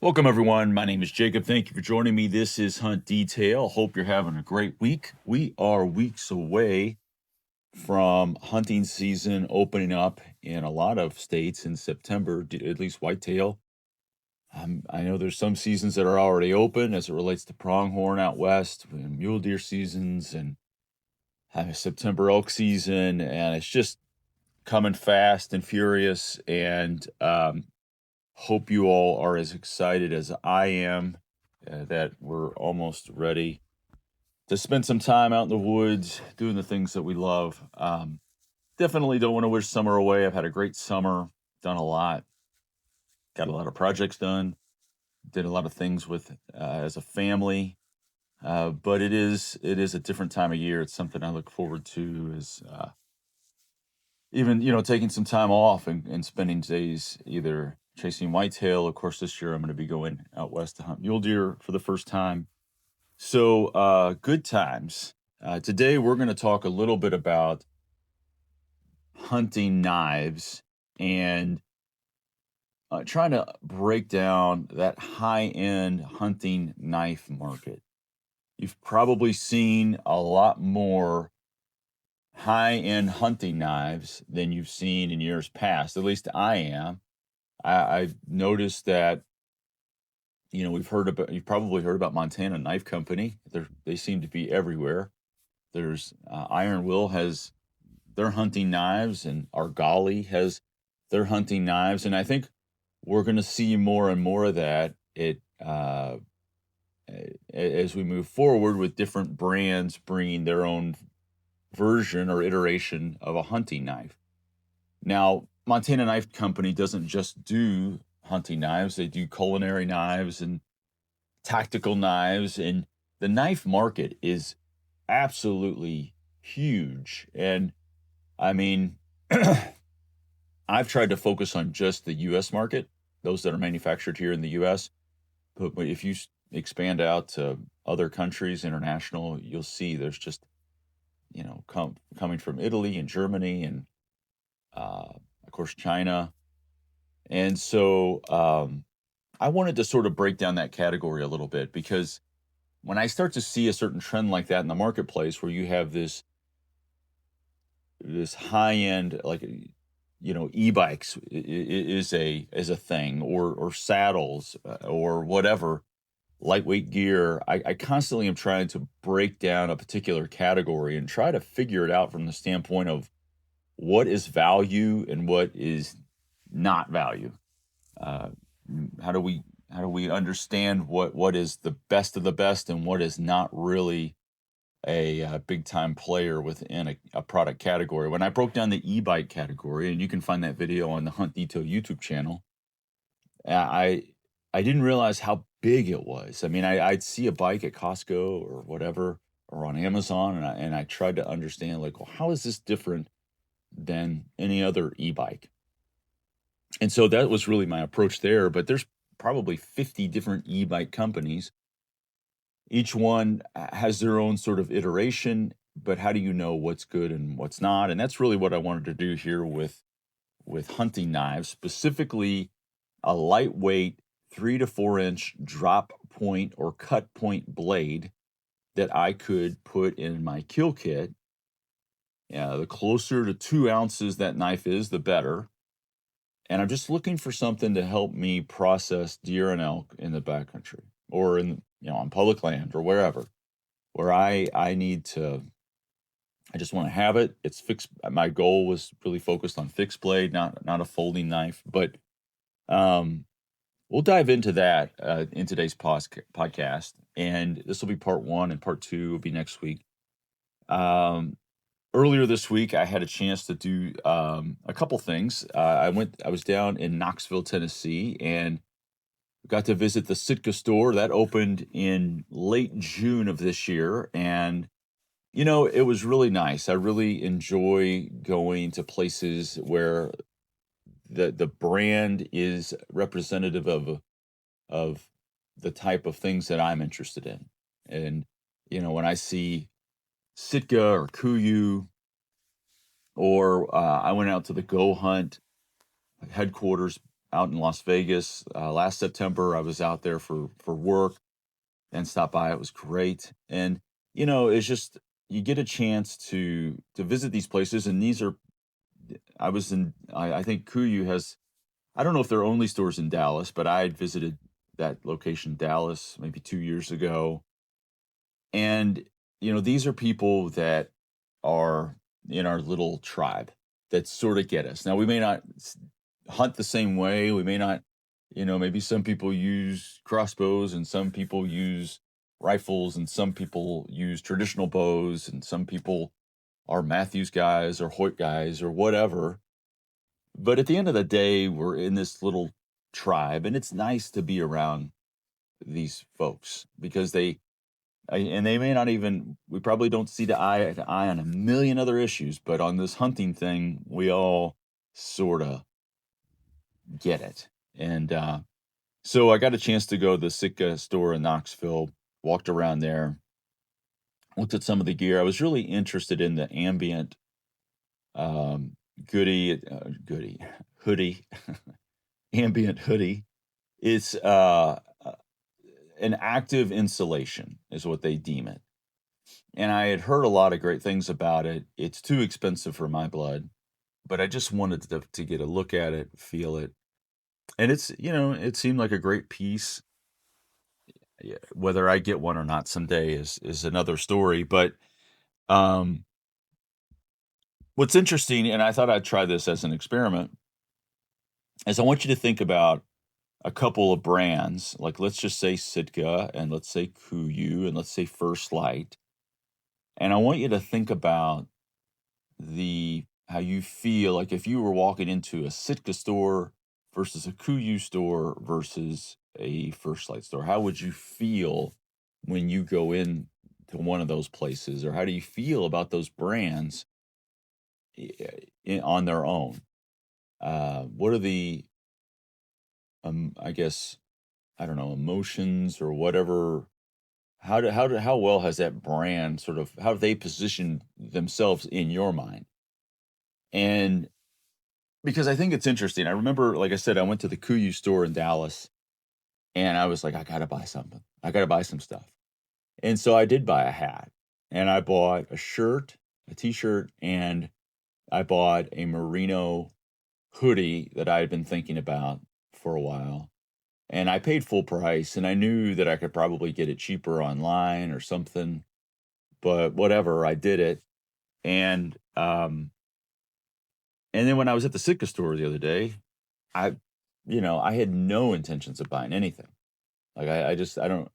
Welcome, everyone. My name is Jacob. Thank you for joining me. This is Hunt Detail. Hope you're having a great week. We are weeks away from hunting season opening up in a lot of states in September, at least whitetail. I know there's some seasons that are already open as it relates to pronghorn out west, and mule deer seasons, and September elk season, and it's just coming fast and furious. And hope you all are as excited as I am that we're almost ready to spend some time out in the woods doing the things that we love. Definitely don't want to wish summer away. I've had a great summer, done a lot, got a lot of projects done, did a lot of things with as a family. But it is a different time of year. It's something I look forward to. Is even taking some time off and spending days either chasing whitetail. Of course, this year I'm going to be going out west to hunt mule deer for the first time. So good times. Today we're going to talk a little bit about hunting knives and trying to break down that high-end hunting knife market. You've probably seen a lot more high-end hunting knives than you've seen in years past. At least I am. I've noticed that, you've probably heard about Montana Knife Company. They seem to be everywhere. There's Iron Will has their hunting knives, and Argali has their hunting knives, and I think we're going to see more and more of that as we move forward with different brands bringing their own version or iteration of a hunting knife. Now, Montana Knife Company doesn't just do hunting knives, they do culinary knives and tactical knives, and the knife market is absolutely huge. And I mean, I've tried to focus on just the US market, those that are manufactured here in the US. But if you expand out to other countries, international, you'll see there's just, coming from Italy and Germany and, of course, China. And so I wanted to sort of break down that category a little bit, because when I start to see a certain trend like that in the marketplace, where you have this high end, like, e-bikes is a thing, or saddles, or whatever, lightweight gear, I constantly am trying to break down a particular category and try to figure it out from the standpoint of what is value and what is not value. How do we understand what is the best of the best and what is not really a big time player within a product category? When I broke down the e-bike category, and you can find that video on the Hunt Detail YouTube channel, I didn't realize how big it was. I mean, I'd see a bike at Costco or whatever, or on Amazon, and I tried to understand, like, well, how is this different than any other e-bike? And so that was really my approach there. But there's probably 50 different e-bike companies. Each one has their own sort of iteration, but how do you know what's good and what's not? And that's really what I wanted to do here with hunting knives, specifically a lightweight 3 to 4 inch drop point or cut point blade that I could put in my kill kit. The closer to 2 ounces that knife is, the better. And I'm just looking for something to help me process deer and elk in the backcountry, or on public land, or wherever, where I just want to have it. It's fixed. My goal was really focused on fixed blade, not a folding knife. But we'll dive into that in today's podcast, and this will be part 1, and part 2 will be next week. Earlier this week, I had a chance to do a couple things. I was down in Knoxville, Tennessee, and got to visit the Sitka store that opened in late June of this year. And, it was really nice. I really enjoy going to places where the brand is representative of the type of things that I'm interested in. And, when I see Sitka or Kuyu, or I went out to the Go Hunt headquarters out in Las Vegas last September. I was out there for work and stopped by. It was great, and it's just you get a chance to visit these places, and these are I was in I think Kuyu has I don't know if there are only stores in Dallas, but I had visited that location, Dallas, maybe 2 years ago. And, these are people that are in our little tribe that sort of get us. Now, we may not hunt the same way. We may not, maybe some people use crossbows and some people use rifles and some people use traditional bows and some people are Matthews guys or Hoyt guys or whatever. But at the end of the day, we're in this little tribe, and it's nice to be around these folks because and they may not even, we probably don't see to eye on a million other issues, but on this hunting thing, we all sort of get it. And so I got a chance to go to the Sitka store in Knoxville, walked around there, looked at some of the gear. I was really interested in the ambient hoodie, ambient hoodie. It's an active insulation is what they deem it. And I had heard a lot of great things about it. It's too expensive for my blood, but I just wanted to get a look at it, feel it. And it seemed like a great piece. Yeah, whether I get one or not someday is another story. But um, what's interesting, and I thought I'd try this as an experiment, is I want you to think about a couple of brands, like let's just say Sitka and let's say Kuyu and let's say First Light. And I want you to think about how you feel like if you were walking into a Sitka store versus a Kuyu store versus a First Light store. How would you feel when you go in to one of those places, or how do you feel about those brands on their own? What are the I guess I don't know, emotions or whatever. How well has that brand how have they positioned themselves in your mind? And because I think it's interesting. I remember, like I said, I went to the Kuyu store in Dallas and I was like, I gotta buy something. I gotta buy some stuff. And so I did buy a hat and I bought a shirt, a t-shirt, and I bought a merino hoodie that I had been thinking about for a while. And I paid full price, and I knew that I could probably get it cheaper online or something, but whatever, I did it. And then when I was at the Sitka store the other day, I I had no intentions of buying anything. Like I don't,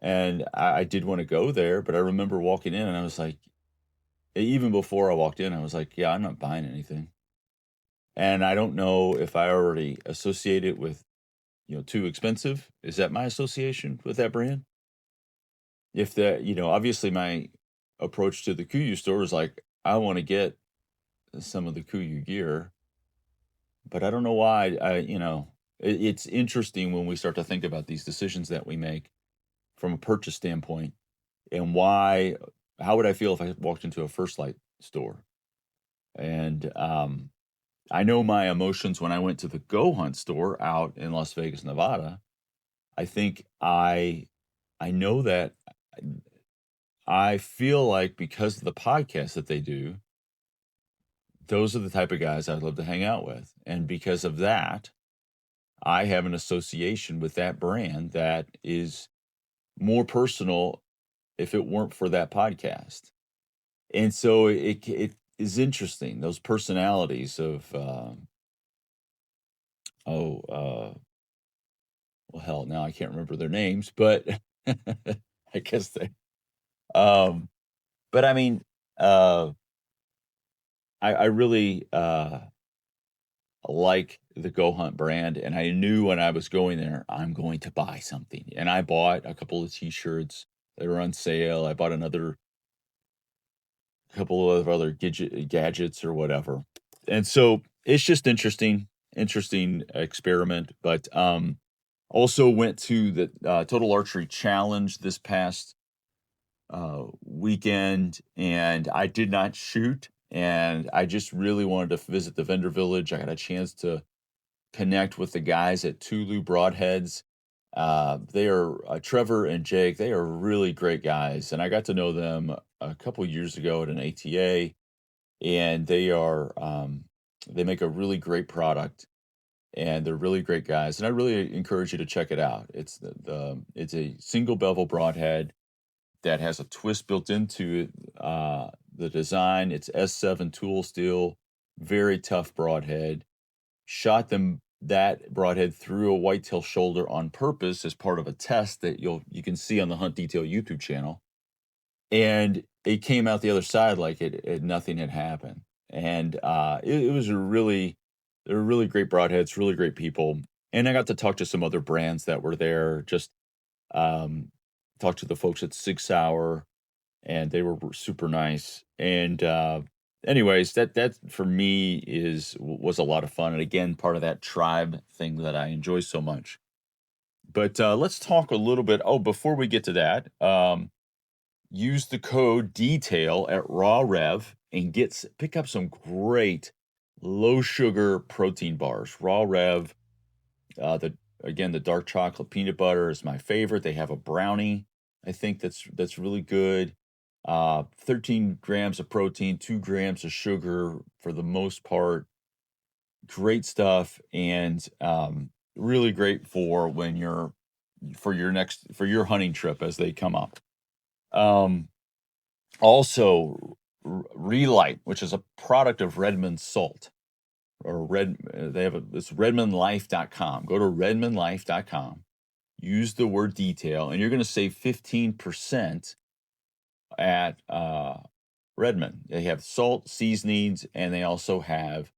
and I did want to go there, but I remember walking in and I was like, even before I walked in, I was like, yeah, I'm not buying anything. And I don't know if I already associate it with, too expensive. Is that my association with that brand? If that, obviously my approach to the Kuyu store is like, I want to get some of the Kuyu gear, but I don't know why. It's interesting when we start to think about these decisions that we make from a purchase standpoint, and how would I feel if I walked into a First Light store? And I know my emotions when I went to the Go Hunt store out in Las Vegas, Nevada. I think I know that I feel like because of the podcast that they do, those are the type of guys I'd love to hang out with. And because of that, I have an association with that brand that is more personal if it weren't for that podcast. And so it is interesting, those personalities of, well, hell, now I can't remember their names, but I guess um, but I mean, uh, I really like the Go Hunt brand, and I knew when I was going there, I'm going to buy something. And I bought a couple of t-shirts that were on sale. I bought another couple of other gadgets or whatever. And so it's just interesting experiment. But also went to the Total Archery Challenge this past weekend, and I did not shoot. And I just really wanted to visit the vendor village. I got a chance to connect with the guys at Tulu Broadheads. They are Trevor and Jake. They are really great guys, and I got to know them a couple years ago at an ATA, and they make a really great product, and they're really great guys, and I really encourage you to check it out. It's a single bevel broadhead that has a twist built into it. The design, it's S7 tool steel, very tough broadhead. Shot them that broadhead through a whitetail shoulder on purpose as part of a test that you can see on the Hunt Detail YouTube channel. And it came out the other side like nothing had happened. And it was they were really great broadheads, really great people. And I got to talk to some other brands that were there. Just talked to the folks at Sig Sauer, and they were super nice. And anyways, that for me was a lot of fun, and again, part of that tribe thing that I enjoy so much. But let's talk a little bit. Oh, before we get to that, use the code DETAIL at Raw Rev and pick up some great low sugar protein bars. Raw Rev, the dark chocolate peanut butter is my favorite. They have a brownie, I think that's really good. 13 grams of protein, 2 grams of sugar for the most part. Great stuff, and really great for your hunting trip as they come up. Also, Relight, which is a product of Redmond Salt, or it's redmondlife.com. Go to redmondlife.com, use the word detail, and you're going to save 15% at Redmond. They have salt, seasonings, and they also have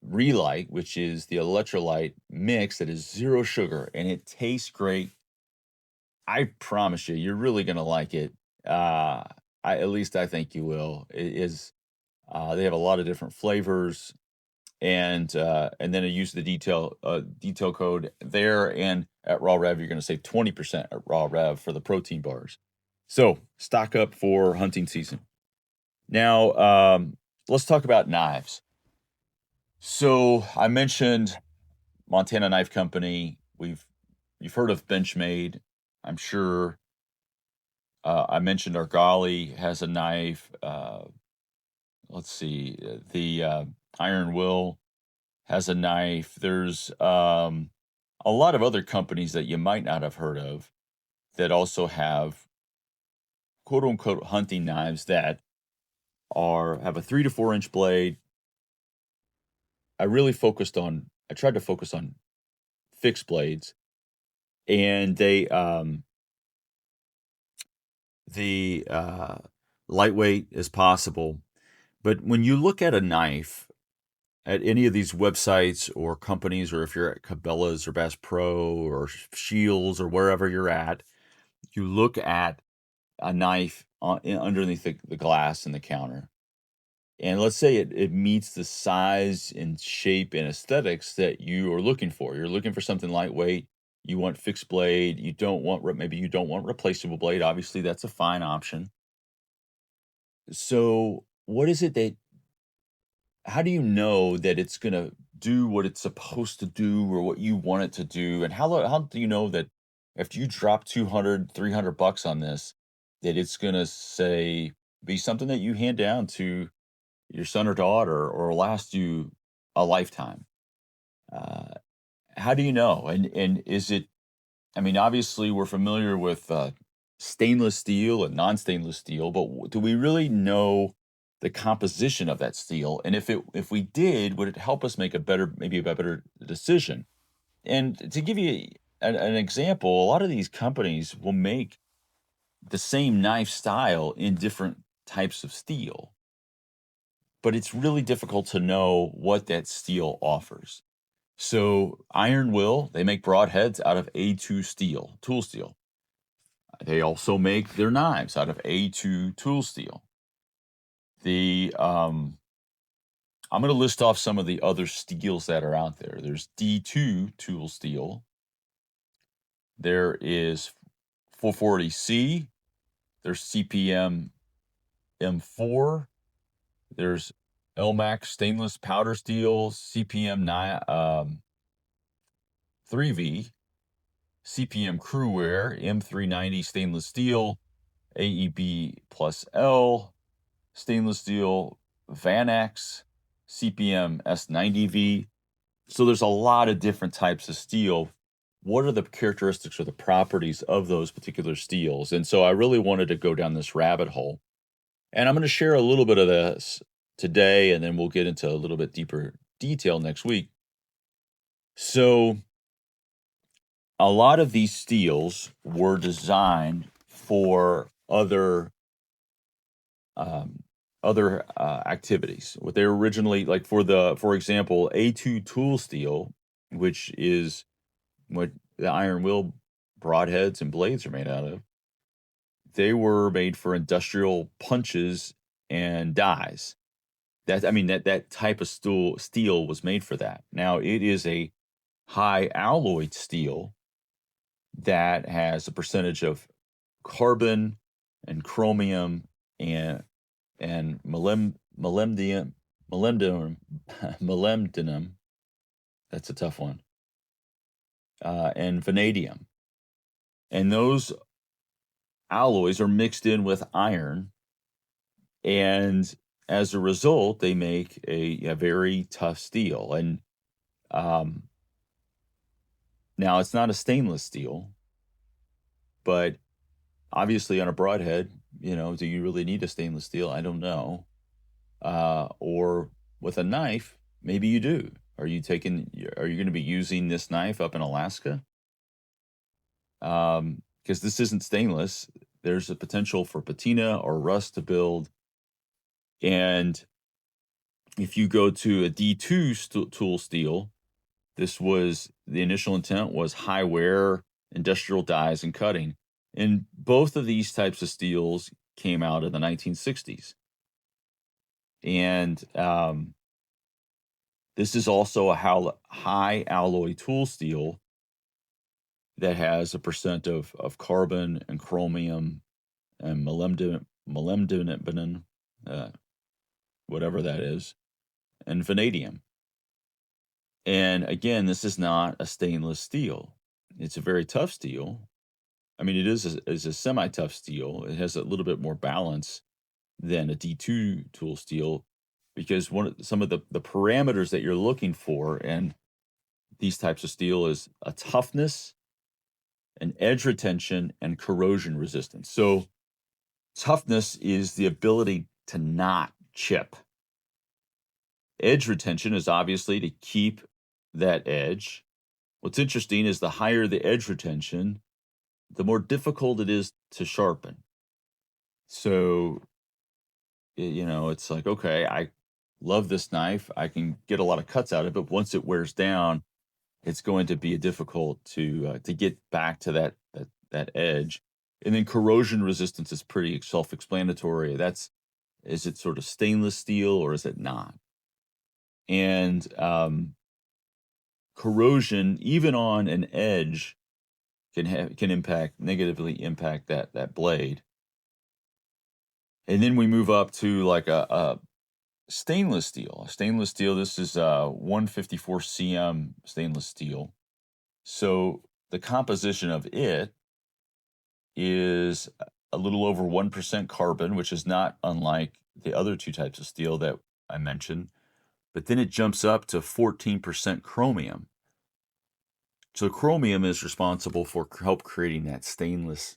Relight, which is the electrolyte mix that is 0 sugar, and it tastes great. I promise you, you're really going to like it. At least I think you will. They have a lot of different flavors, and then I use the detail code there, and at Raw Rev you're going to save 20% at Raw Rev for the protein bars. So stock up for hunting season. Now let's talk about knives. So I mentioned Montana Knife Company. You've heard of Benchmade, I'm sure. I mentioned Argali has a knife. Let's see, the Iron Will has a knife. There's a lot of other companies that you might not have heard of that also have quote unquote hunting knives that have a 3 to 4 inch blade. I tried to focus on fixed blades, and the lightweight as possible. But when you look at a knife at any of these websites or companies, or if you're at Cabela's or Bass Pro or Shields or wherever you're at, you look at a knife underneath the glass in the counter. And let's say it meets the size and shape and aesthetics that you are looking for. You're looking for something lightweight. You want fixed blade. Maybe you don't want replaceable blade. Obviously, that's a fine option. So what is it how do you know that it's going to do what it's supposed to do, or what you want it to do? And how do you know that if you drop 200, 300 bucks on this, that it's going to be something that you hand down to your son or daughter, or last you a lifetime? How do you know? And is it, I mean, obviously we're familiar with stainless steel and non-stainless steel, but do we really know the composition of that steel? And if we did, would it help us make maybe a better decision? And to give you an example, a lot of these companies will make the same knife style in different types of steel, but it's really difficult to know what that steel offers. So Iron Will, they make broadheads out of A2 steel, tool steel. They also make their knives out of A2 tool steel. I'm going to list off some of the other steels that are out there. There's D2 tool steel. There is 440C. There's CPM M4. There's Elmax stainless powder steel, CPM 3V, CPM Crewware, M390 stainless steel, AEB plus L, stainless steel, Vanax, CPM S90V. So there's a lot of different types of steel. What are the characteristics or the properties of those particular steels? And so I really wanted to go down this rabbit hole. And I'm going to share a little bit of this today, and then we'll get into a little bit deeper detail next week. So a lot of these steels were designed for other activities. What they were originally like for example, A2 tool steel, which is what the iron wheel broadheads and blades are made out of. They were made for industrial punches and dies. That type of steel was made for that. Now it is a high alloyed steel that has a percentage of carbon and chromium and molybdenum. Molybdenum. That's a tough one. And vanadium. And those alloys are mixed in with iron, and as a result, they make a very tough steel. And now it's not a stainless steel, but obviously on a broadhead, do you really need a stainless steel? I don't know. Or with a knife, maybe you do. Are you going to be using this knife up in Alaska? Because this isn't stainless. There's a potential for patina or rust to build. And if you go to a D2 tool steel, the initial intent was high wear, industrial dies, and cutting. And both of these types of steels came out in the 1960s. And this is also a high alloy tool steel that has a percent of carbon and chromium and molybdenum, whatever that is, and vanadium. And again, this is not a stainless steel. It's a very tough steel. I mean, it is a semi-tough steel. It has a little bit more balance than a D2 tool steel, because some of the parameters that you're looking for in these types of steel is a toughness, an edge retention, and corrosion resistance. So toughness is the ability to not chip. Edge retention is obviously to keep that edge. What's interesting is the higher the edge retention, the more difficult it is to sharpen. So, it's like, okay, I love this knife. I can get a lot of cuts out of it, but once it wears down, it's going to be difficult to get back to that edge. And then corrosion resistance is pretty self-explanatory. Is it sort of stainless steel or is it not? And corrosion, even on an edge, can negatively impact that blade. And then we move up to like a stainless steel. Stainless steel, this is 154 cm stainless steel. So the composition of it is a little over 1% carbon, which is not unlike the other two types of steel that I mentioned. But then it jumps up to 14% chromium. So chromium is responsible for help creating that stainless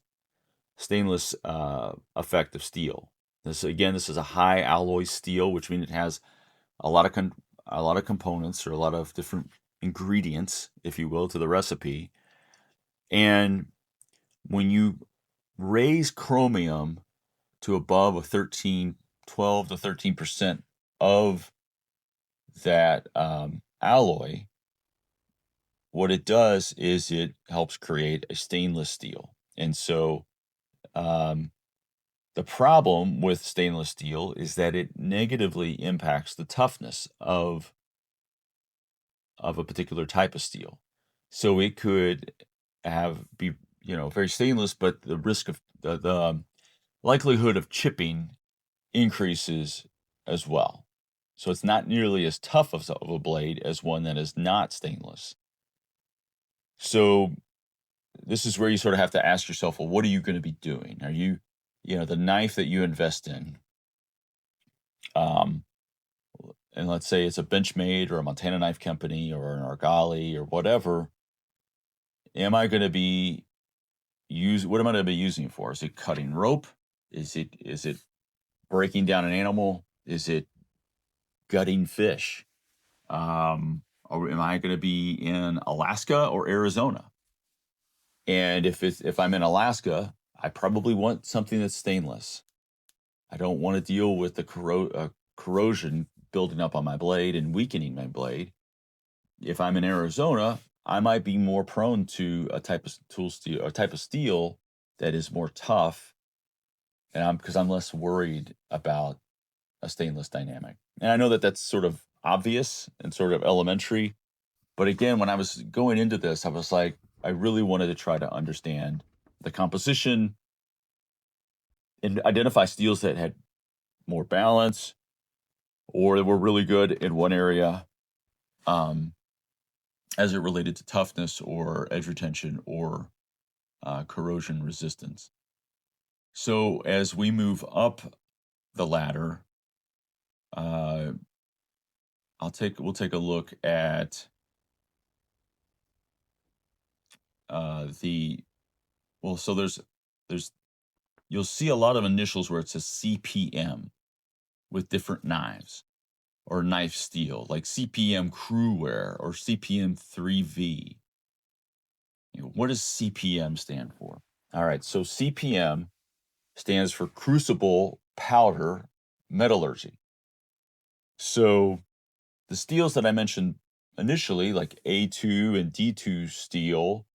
effect of steel. This is a high alloy steel, which means it has a lot of components or a lot of different ingredients, if you will, to the recipe. And when you raise chromium to above 12 to 13% of that alloy, what it does is it helps create a stainless steel. And so the problem with stainless steel is that it negatively impacts the toughness of a particular type of steel. So it could be very stainless, but the risk of the likelihood of chipping increases as well. So it's not nearly as tough of a blade as one that is not stainless. So this is where you sort of have to ask yourself, well, what are you going to be doing? Are you, the knife that you invest in, um, and let's say it's a Benchmade or a Montana Knife Company or an Argali or whatever, am I going to be what am I going to be using it for? Is it cutting rope? Is it breaking down an animal? Is it gutting fish? Or am I going to be in Alaska or Arizona? And if I'm in Alaska, I probably want something that's stainless. I don't want to deal with the corrosion building up on my blade and weakening my blade. If I'm in Arizona, I might be more prone to a type of steel that is more tough, and because I'm less worried about a stainless dynamic. And I know that that's sort of obvious and sort of elementary, but again, when I was going into this, I was like, I really wanted to try to understand the composition and identify steels that had more balance or that were really good in one area, as it related to toughness or edge retention or corrosion resistance. So as we move up the ladder, we'll take a look at so there's you'll see a lot of initials where it says CPM with different knives or knife steel, like CPM Crewware or CPM 3V. What does CPM stand for? All right, so CPM stands for Crucible Powder Metallurgy. So the steels that I mentioned initially, like A2 and D2 steel,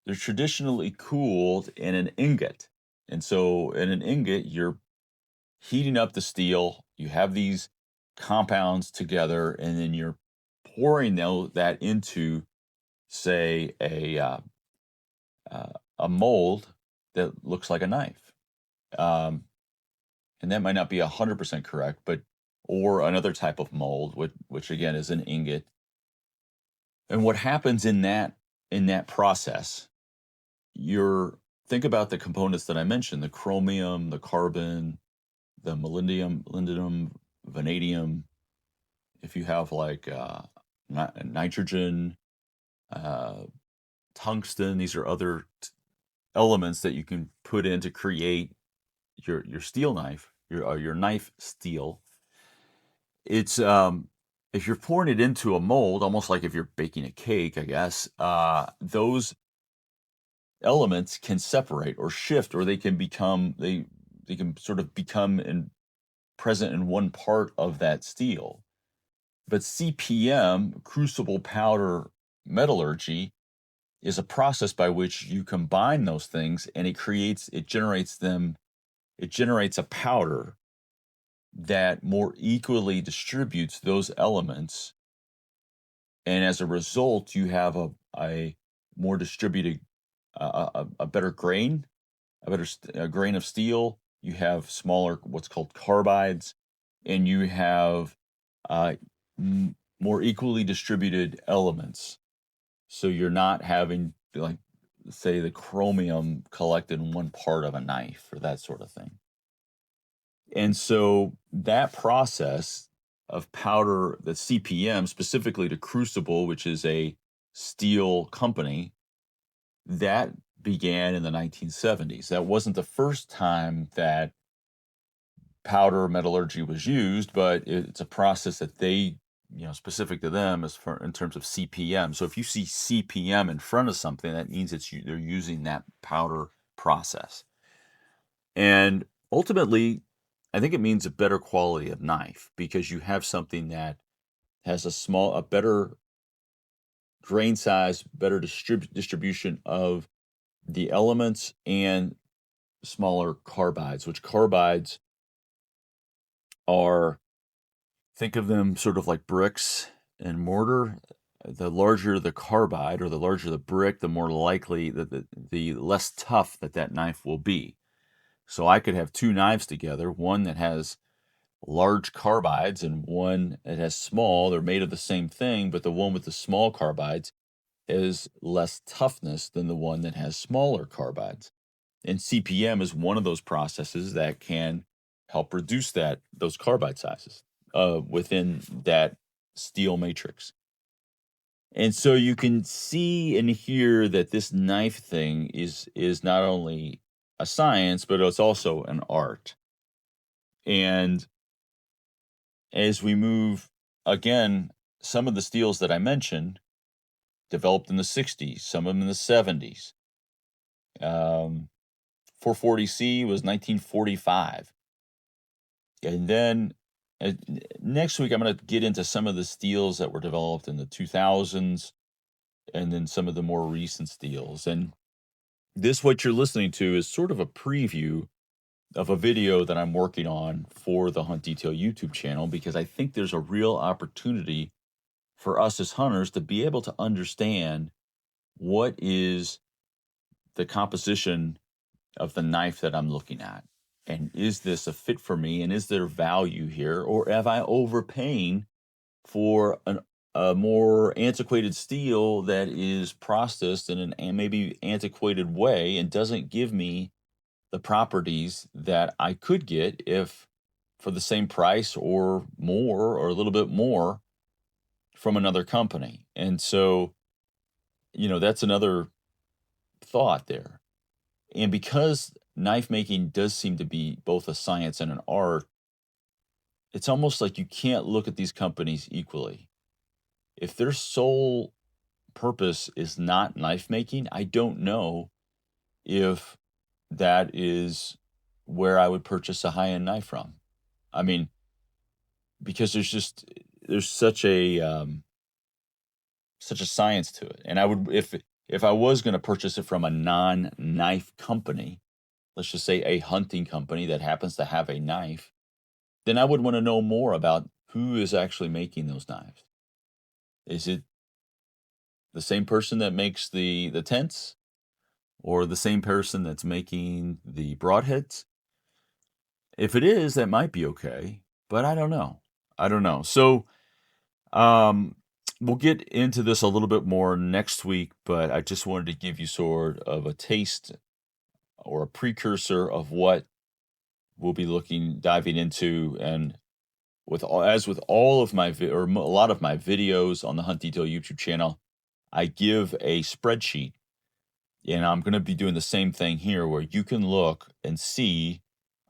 they're traditionally cooled in an ingot. And so in an ingot, you're heating up the steel, you have these compounds together, and then you're pouring that into, say, a mold that looks like a knife. And that might not be 100% correct, or another type of mold, which again is an ingot. And what happens in that process, think about the components that I mentioned: the chromium, the carbon, the molybdenum, vanadium. If you have like nitrogen, tungsten, these are other elements that you can put in to create your steel knife, your knife steel. It's if you're pouring it into a mold, almost like if you're baking a cake, I guess, those elements can separate or shift, or they can sort of become present in one part of that steel. But CPM, crucible powder metallurgy, is a process by which you combine those things, and it generates a powder that more equally distributes those elements, and as a result, you have a more distributed, a better grain, a grain of steel. You have smaller, what's called carbides, and you have more equally distributed elements. So you're not having, like, say, the chromium collected in one part of a knife or that sort of thing. And so that process of powder, the CPM, specifically to Crucible, which is a steel company, that began in the 1970s. That wasn't the first time that powder metallurgy was used, but it's a process that they, specific to them in terms of CPM. So if you see CPM in front of something, that means they're using that powder process. And ultimately, I think it means a better quality of knife, because you have something that has a better grain size, better distribution of the elements, and smaller carbides, which carbides are, think of them sort of like bricks and mortar. The larger the carbide or the larger the brick, the more likely that the less tough that knife will be. So I could have two knives together, one that has large carbides and one that has small. They're made of the same thing, but the one with the small carbides has less toughness than the one that has smaller carbides. And CPM is one of those processes that can help reduce those carbide sizes within that steel matrix. And so you can see and hear that this knife thing is not only a science, but it's also an art. And as we move, again, some of the steels that I mentioned developed in the 60s, some of them in the 70s. 440C was 1945. And then next week, I'm going to get into some of the steels that were developed in the 2000s and then some of the more recent steels. And this, what you're listening to, is sort of a preview of a video that I'm working on for the Hunt Detail YouTube channel, because I think there's a real opportunity for us as hunters to be able to understand what is the composition of the knife that I'm looking at. And is this a fit for me? And is there value here? Or am I overpaying for a more antiquated steel that is processed in an maybe antiquated way and doesn't give me the properties that I could get if for the same price or more or a little bit more from another company? And so, that's another thought there. And because knife making does seem to be both a science and an art, it's almost like you can't look at these companies equally. If their sole purpose is not knife making, I don't know if that is where I would purchase a high-end knife from. I mean, because there's such a science to it. And I would, if I was going to purchase it from a non-knife company, let's just say a hunting company that happens to have a knife, then I would want to know more about who is actually making those knives. Is it the same person that makes the tents, or the same person that's making the broadheads? If it is, that might be okay, but I don't know. So, we'll get into this a little bit more next week, but I just wanted to give you sort of a taste or a precursor of what we'll be diving into. And with all of my or a lot of my videos on the Hunt Detail YouTube channel, I give a spreadsheet, and I'm going to be doing the same thing here, where you can look and see,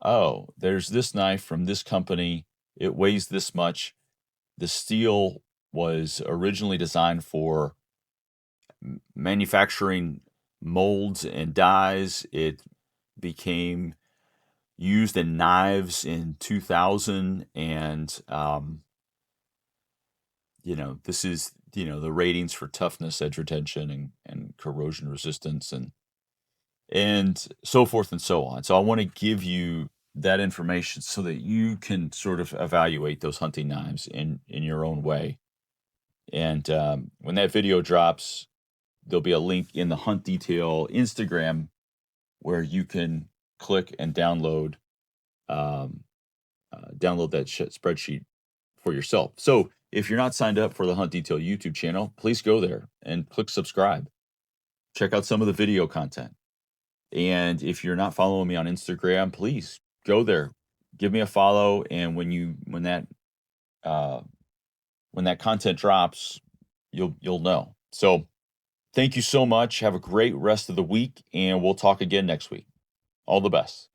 oh, there's this knife from this company. It weighs this much. The steel was originally designed for manufacturing molds and dies. It became used in knives in 2000, and this is the ratings for toughness, edge retention, and corrosion resistance, and so forth and so on. So I want to give you that information so that you can sort of evaluate those hunting knives in your own way. And when that video drops, there'll be a link in the Hunt Detail Instagram where you can click and download that spreadsheet for yourself. So if you're not signed up for the Hunt Detail YouTube channel, please go there and click subscribe. Check out some of the video content. And if you're not following me on Instagram, please go there, give me a follow. And when that content drops, you'll know. So thank you so much. Have a great rest of the week, and we'll talk again next week. All the best.